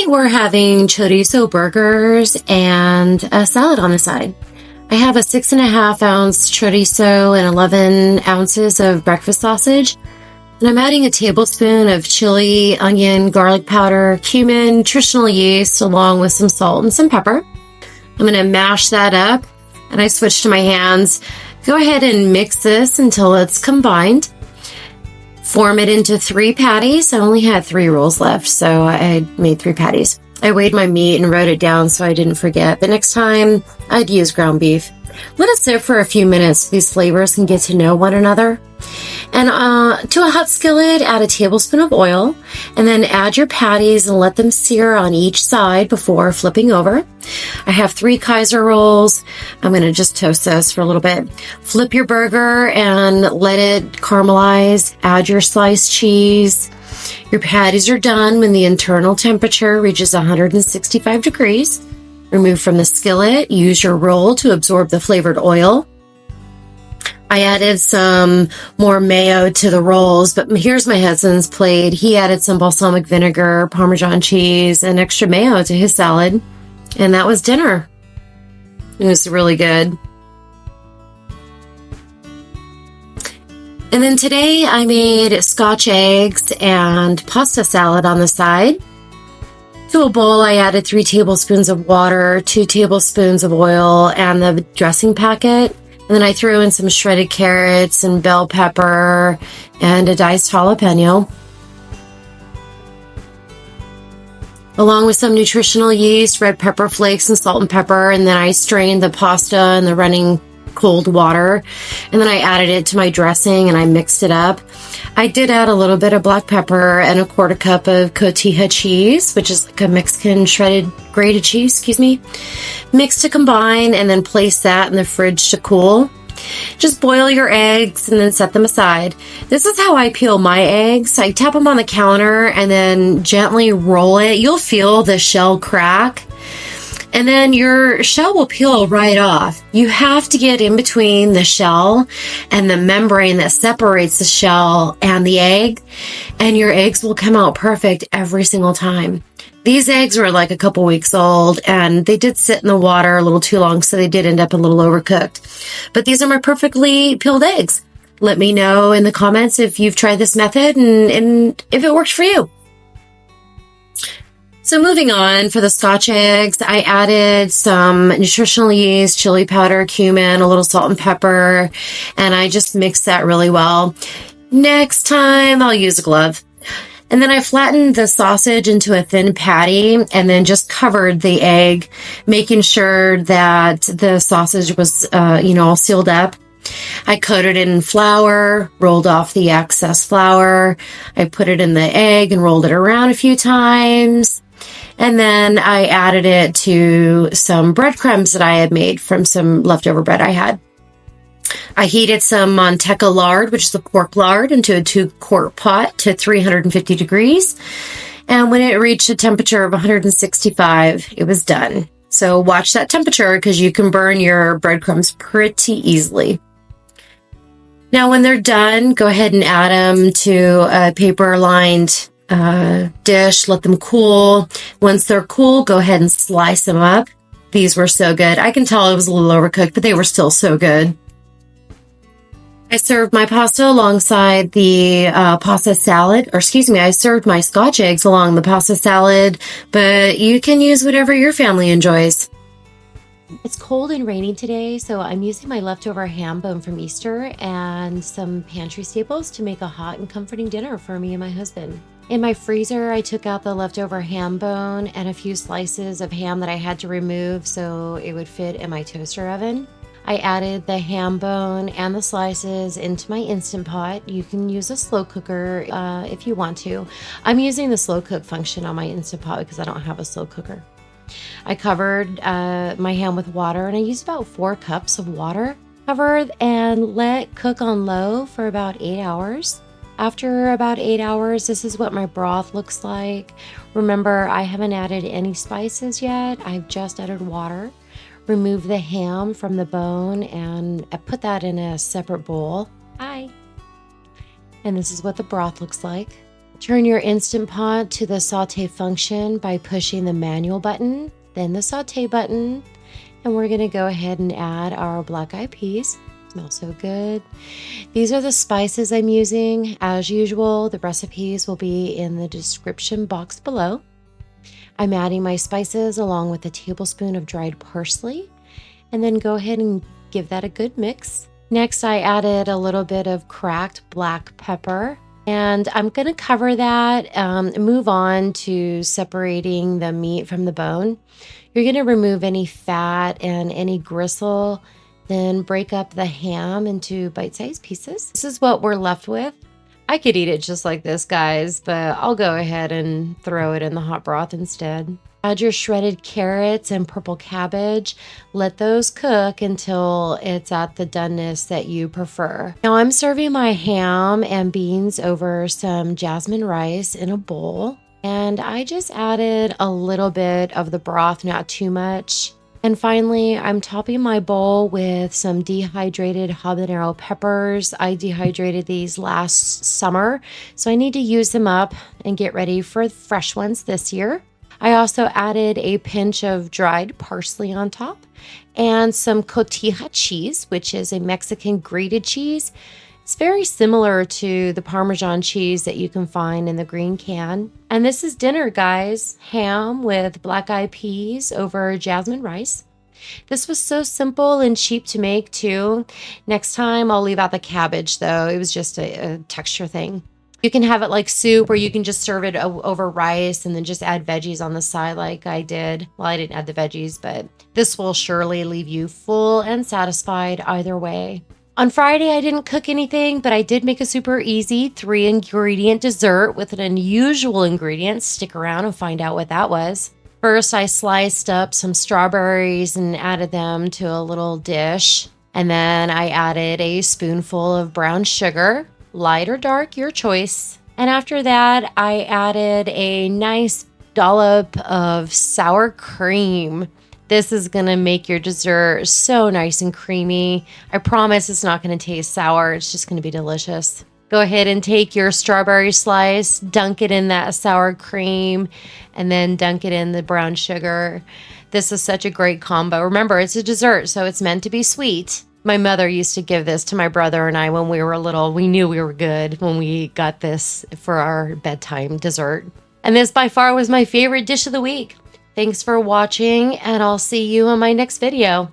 we're having chorizo burgers and a salad on the side. I have a 6.5-ounce chorizo and 11 ounces of breakfast sausage. And I'm adding a tablespoon of chili, onion, garlic powder, cumin, nutritional yeast, along with some salt and some pepper. I'm going to mash that up, and I switch to my hands. Go ahead and mix this until it's combined. Form it into 3 patties. I only had 3 rolls left, so I made 3 patties. I weighed my meat and wrote it down so I didn't forget. But next time, I'd use ground beef. Let it sit for a few minutes so these flavors can get to know one another. And to a hot skillet, add a tablespoon of oil, and then add your patties and let them sear on each side before flipping over. I have 3 Kaiser rolls. I'm going to just toast this for a little bit. Flip your burger and let it caramelize. Add your sliced cheese. Your patties are done when the internal temperature reaches 165 degrees. Remove from the skillet. Use your roll to absorb the flavored oil. I added some more mayo to the rolls, but here's my husband's plate. He added some balsamic vinegar, Parmesan cheese, and extra mayo to his salad. And that was dinner. It was really good. And then today I made Scotch eggs and pasta salad on the side. To a bowl, I added 3 tablespoons of water, 2 tablespoons of oil, and the dressing packet. And then I threw in some shredded carrots and bell pepper and a diced jalapeno, along with some nutritional yeast, red pepper flakes, and salt and pepper. And then I strained the pasta in the running cold water. And then I added it to my dressing and I mixed it up. I did add a little bit of black pepper and a 1/4 cup of cotija cheese, which is like a Mexican shredded grated cheese, mix to combine, and then place that in the fridge to cool. Just boil your eggs and then set them aside. This is how I peel my eggs. I tap them on the counter and then gently roll it. You'll feel the shell crack. And then your shell will peel right off. You have to get in between the shell and the membrane that separates the shell and the egg, and your eggs will come out perfect every single time. These eggs were like a couple weeks old, and they did sit in the water a little too long, so they did end up a little overcooked. But these are my perfectly peeled eggs. Let me know in the comments if you've tried this method and if it works for you. So moving on, for the Scotch eggs, I added some nutritional yeast, chili powder, cumin, a little salt and pepper, and I just mixed that really well. Next time, I'll use a glove. And then I flattened the sausage into a thin patty and then just covered the egg, making sure that the sausage was, all sealed up. I coated it in flour, rolled off the excess flour. I put it in the egg and rolled it around a few times. And then I added it to some breadcrumbs that I had made from some leftover bread I had. I heated some manteca lard, which is the pork lard, into a 2-quart pot to 350 degrees. And when it reached a temperature of 165, it was done. So watch that temperature because you can burn your breadcrumbs pretty easily. Now, when they're done, go ahead and add them to a paper-lined dish, let them cool. Once they're cool, go ahead and slice them up. These were so good. I can tell it was a little overcooked, but they were still so good. I served my pasta alongside the pasta salad, I served my Scotch eggs along the pasta salad, but you can use whatever your family enjoys. It's cold and rainy today, so I'm using my leftover ham bone from Easter and some pantry staples to make a hot and comforting dinner for me and my husband. In my freezer, I took out the leftover ham bone and a few slices of ham that I had to remove so it would fit in my toaster oven. I added the ham bone and the slices into my Instant Pot. You can use a slow cooker if you want to. I'm using the slow cook function on my Instant Pot because I don't have a slow cooker. I covered my ham with water, and I used about 4 cups of water. Covered and let cook on low for about 8 hours. After about 8 hours, this is what my broth looks like. Remember, I haven't added any spices yet. I've just added water. Remove the ham from the bone and I put that in a separate bowl. And this is what the broth looks like. Turn your Instant Pot to the saute function by pushing the manual button, then the saute button, and we're gonna go ahead and add our black-eyed peas. Smells so good. These are the spices I'm using. As usual, the recipes will be in the description box below. I'm adding my spices along with a tablespoon of dried parsley, and then go ahead and give that a good mix. Next, I added a little bit of cracked black pepper, and I'm gonna cover that, move on to separating the meat from the bone. You're gonna remove any fat and any gristle, then break up the ham into bite-sized pieces. This is what we're left with. I could eat it just like this, guys, but I'll go ahead and throw it in the hot broth instead. Add your shredded carrots and purple cabbage. Let those cook until it's at the doneness that you prefer. Now I'm serving my ham and beans over some jasmine rice in a bowl. And I just added a little bit of the broth, not too much. And finally, I'm topping my bowl with some dehydrated habanero peppers. I dehydrated these last summer, so I need to use them up and get ready for fresh ones this year. I also added a pinch of dried parsley on top and some cotija cheese, which is a Mexican grated cheese. It's very similar to the Parmesan cheese that you can find in the green can. And this is dinner, guys. Ham with black-eyed peas over jasmine rice. This was so simple and cheap to make too. Next time I'll leave out the cabbage though. It was just a texture thing. You can have it like soup, or you can just serve it over rice and then just add veggies on the side like I did. Well, I didn't add the veggies, but this will surely leave you full and satisfied either way. On Friday, I didn't cook anything, but I did make a super easy 3-ingredient dessert with an unusual ingredient. Stick around and find out what that was. First, I sliced up some strawberries and added them to a little dish. And then I added a spoonful of brown sugar, light or dark, your choice. And after that, I added a nice dollop of sour cream. This is gonna make your dessert so nice and creamy. I promise it's not gonna taste sour. It's just gonna be delicious. Go ahead and take your strawberry slice, dunk it in that sour cream, and then dunk it in the brown sugar. This is such a great combo. Remember, it's a dessert, so it's meant to be sweet. My mother used to give this to my brother and I when we were little. We knew we were good when we got this for our bedtime dessert. And this by far was my favorite dish of the week. Thanks for watching, and I'll see you in my next video.